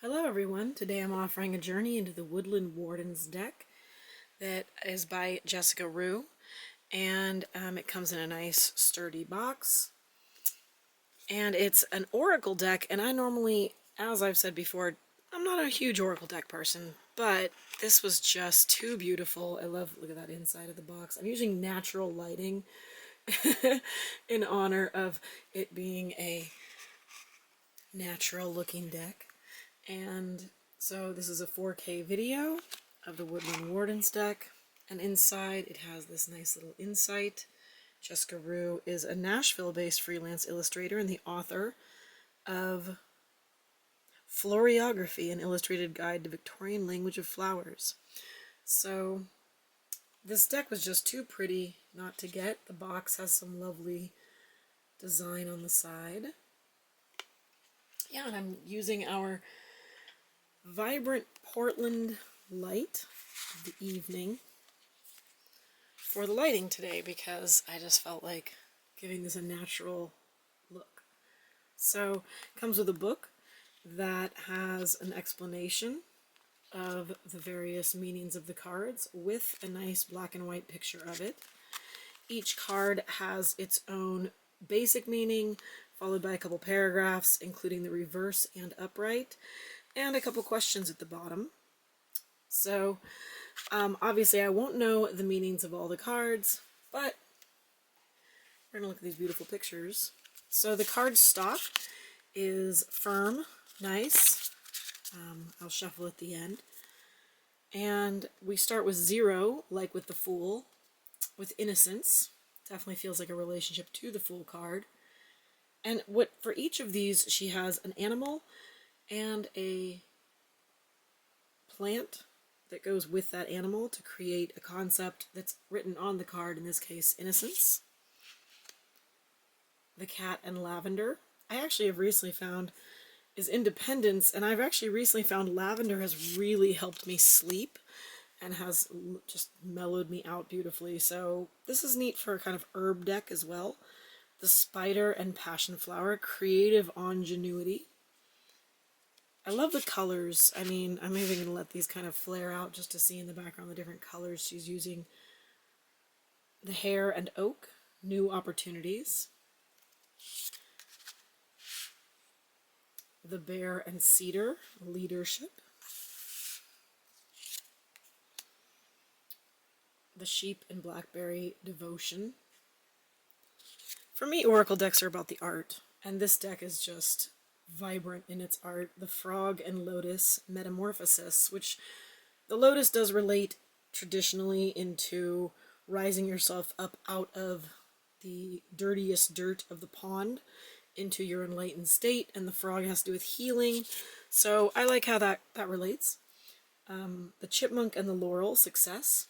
Hello everyone, today I'm offering a journey into the Woodland Wardens deck that is by Jessica Roux, and it comes in a nice sturdy box, and it's an oracle deck, and I normally, as I've said before, I'm not a huge oracle deck person, but this was just too beautiful. I love, look at that inside of the box. I'm using natural lighting in honor of it being a natural looking deck. And so this is a 4K video of the Woodland Wardens deck, and inside it has this nice little insight. Jessica Roux is a Nashville-based freelance illustrator and the author of Floriography, an illustrated guide to Victorian language of flowers. So this deck was just too pretty not to get. The box has some lovely design on the side. Yeah, and I'm using our vibrant Portland light of the evening for the lighting today because I just felt like giving this a natural look. So it comes with a book that has an explanation of the various meanings of the cards with a nice black and white picture of it. Each card has its own basic meaning, followed by a couple paragraphs, including the reverse and upright, and a couple questions at the bottom. So obviously I won't know the meanings of all the cards, but we're gonna look at these beautiful pictures. So the card stock is firm, nice. I'll shuffle at the end. And we start with 0, like with the Fool, with innocence. Definitely feels like a relationship to the Fool card. And for each of these, she has an animal and a plant that goes with that animal to create a concept that's written on the card, in this case, innocence. The cat and lavender. I actually have recently found is independence, and I've actually recently found lavender has really helped me sleep and has just mellowed me out beautifully. So this is neat for a kind of herb deck as well. The spider and passion flower, creative ingenuity. I love the colors. I mean, I'm even going to let these kind of flare out just to see in the background the different colors she's using. The hare and oak, new opportunities. The bear and cedar, leadership. The sheep and blackberry, devotion. For me, oracle decks are about the art, and this deck is just vibrant in its art. The frog and lotus, metamorphosis, which the lotus does relate traditionally into rising yourself up out of the dirtiest dirt of the pond into your enlightened state, and the frog has to do with healing. So I like how that relates. The chipmunk and the laurel, success.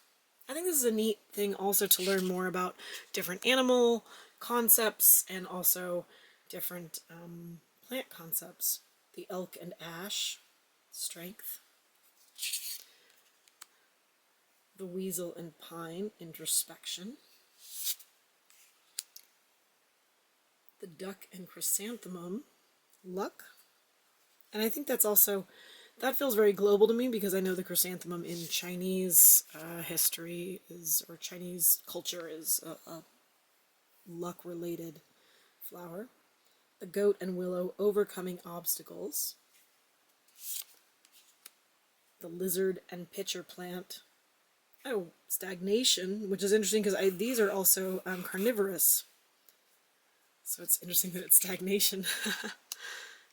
I think this is a neat thing also to learn more about different animal concepts and also different plant concepts. The elk and ash, strength. The weasel and pine, introspection. The duck and chrysanthemum, luck. And I think that's also, that feels very global to me because I know the chrysanthemum in Chinese history is, or Chinese culture is a luck-related flower. The goat and willow, overcoming obstacles. The lizard and pitcher plant. Oh, stagnation, which is interesting because these are also carnivorous. So it's interesting that it's stagnation.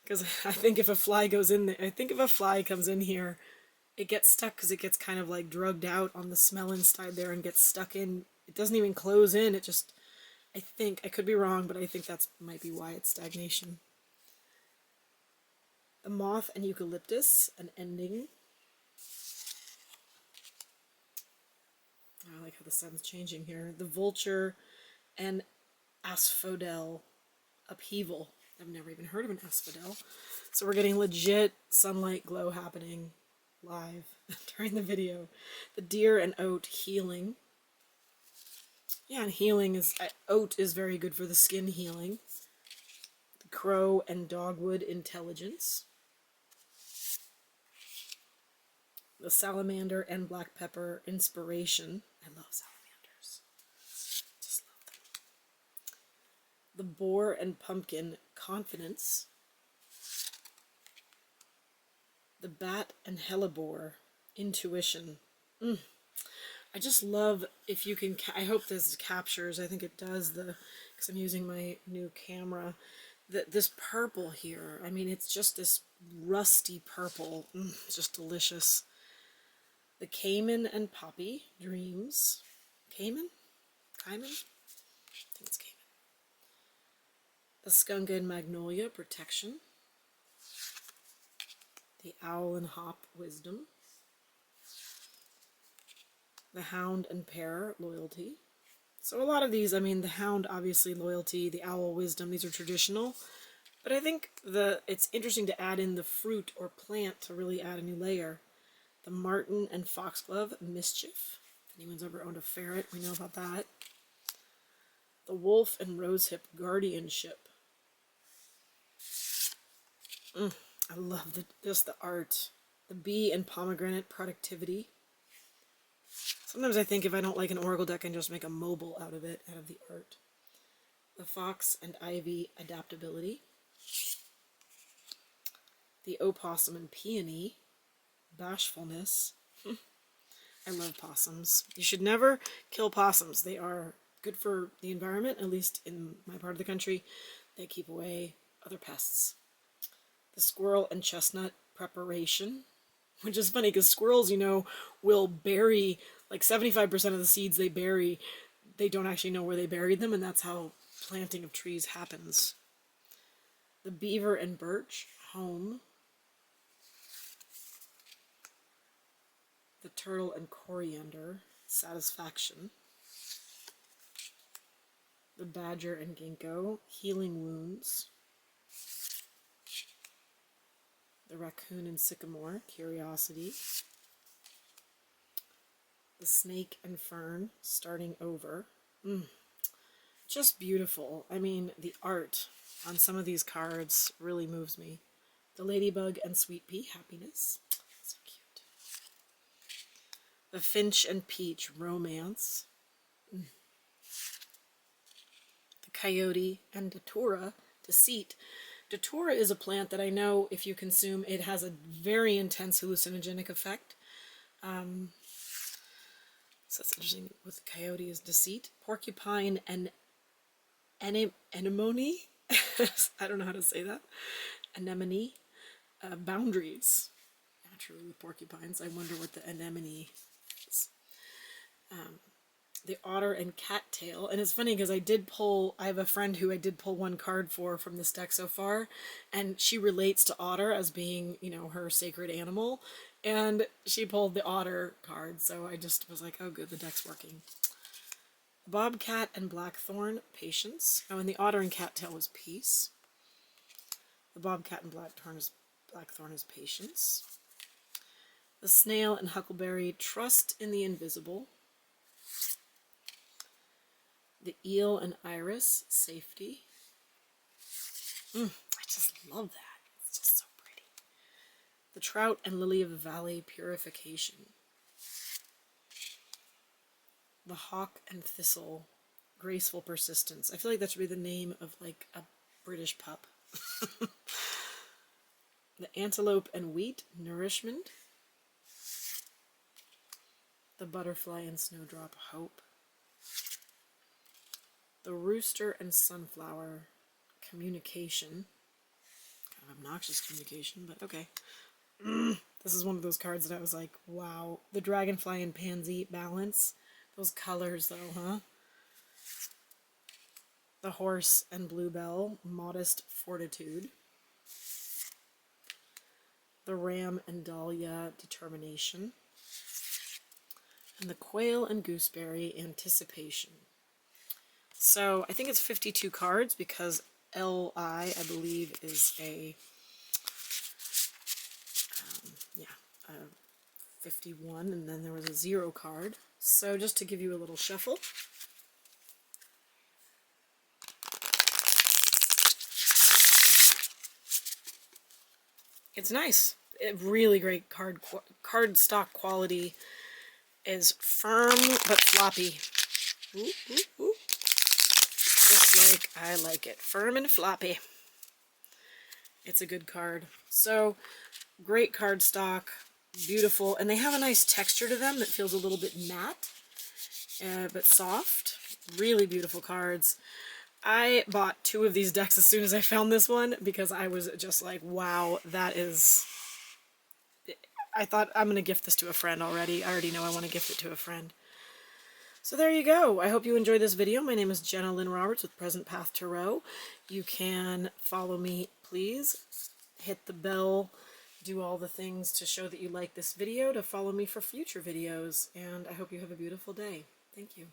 Because I think if a fly goes in there, I think if a fly comes in here, it gets stuck because it gets kind of like drugged out on the smell inside there and gets stuck in. It doesn't even close in, it just, I think, I could be wrong, but I think that's might be why it's stagnation. The moth and eucalyptus, an ending. I like how the sun's changing here. The vulture and asphodel, upheaval. I've never even heard of an asphodel. So we're getting legit sunlight glow happening live during the video. The deer and oat, healing. Yeah, and healing is, oat is very good for the skin healing. The crow and dogwood, intelligence. The salamander and black pepper inspiration. I love salamanders. Just love them. The boar and pumpkin confidence. The bat and hellebore intuition. I just love if you can, I hope this captures, I think it does, because I'm using my new camera, this purple here. I mean, it's just this rusty purple. It's just delicious. The cayman and poppy dreams. Cayman? Cayman? I think it's cayman. The skunk and magnolia protection. The owl and hop wisdom. The hound and pear loyalty. So a lot of these, I mean, the hound obviously loyalty, the owl wisdom, these are traditional. But I think it's interesting to add in the fruit or plant to really add a new layer. The marten and foxglove mischief. If anyone's ever owned a ferret, we know about that. The wolf and rosehip guardianship. I love just the art. The bee and pomegranate productivity. Sometimes I think if I don't like an oracle deck, I can just make a mobile out of it, out of the art. The fox and ivy adaptability. The opossum and peony bashfulness. I love possums. You should never kill possums. They are good for the environment, at least in my part of the country. They keep away other pests. The squirrel and chestnut preparation, which is funny because squirrels, you know, will bury, like 75% of the seeds they bury, they don't actually know where they buried them, and that's how planting of trees happens. The beaver and birch, home. The turtle and coriander, satisfaction. The badger and ginkgo, healing wounds. The raccoon and sycamore, curiosity. The snake and fern, starting over. Just beautiful. I mean, the art on some of these cards really moves me. The ladybug and sweet pea, happiness. So cute. The finch and peach, romance. The coyote and datura, deceit. Datura is a plant that I know if you consume, it has a very intense hallucinogenic effect. So that's interesting. With coyote is deceit. Porcupine and anemone. I don't know how to say that. Anemone. Boundaries. Naturally with porcupines. I wonder what the anemone is. The otter and cattail. And it's funny because I have a friend who I did pull one card for from this deck so far, and she relates to otter as being, you know, her sacred animal, and she pulled the otter card, so I just was like, oh good, the deck's working. Bobcat and blackthorn, patience. Oh, and the otter and cattail was peace. The bobcat and blackthorn is patience. The snail and huckleberry, trust in the invisible. The eel and iris, safety. I just love that. It's just so pretty. The trout and lily of the valley, purification. The hawk and thistle, graceful persistence. I feel like that should be the name of like a British pup. The antelope and wheat, nourishment. The butterfly and snowdrop, hope. The rooster and sunflower, communication. Kind of obnoxious communication, but okay. This is one of those cards that I was like, wow. The dragonfly and pansy, balance. Those colors though, huh? The horse and bluebell, modest fortitude. The ram and dahlia, determination. And the quail and gooseberry, anticipation. So I think it's 52 cards because LI, I believe, is a 51, and then there was a 0 card. So just to give you a little shuffle. It's nice. really great card stock quality. Is firm but floppy. Ooh, ooh, ooh. Just like I like it. Firm and floppy. It's a good card. So, great card stock. Beautiful. And they have a nice texture to them that feels a little bit matte, but soft. Really beautiful cards. I bought 2 of these decks as soon as I found this one because I was just like, wow, that is... I thought I'm going to gift this to a friend already. I already know I want to gift it to a friend. So there you go. I hope you enjoyed this video. My name is Jenna Lynn Roberts with Present Path Tarot. You can follow me, please. Hit the bell. Do all the things to show that you like this video, to follow me for future videos. And I hope you have a beautiful day. Thank you.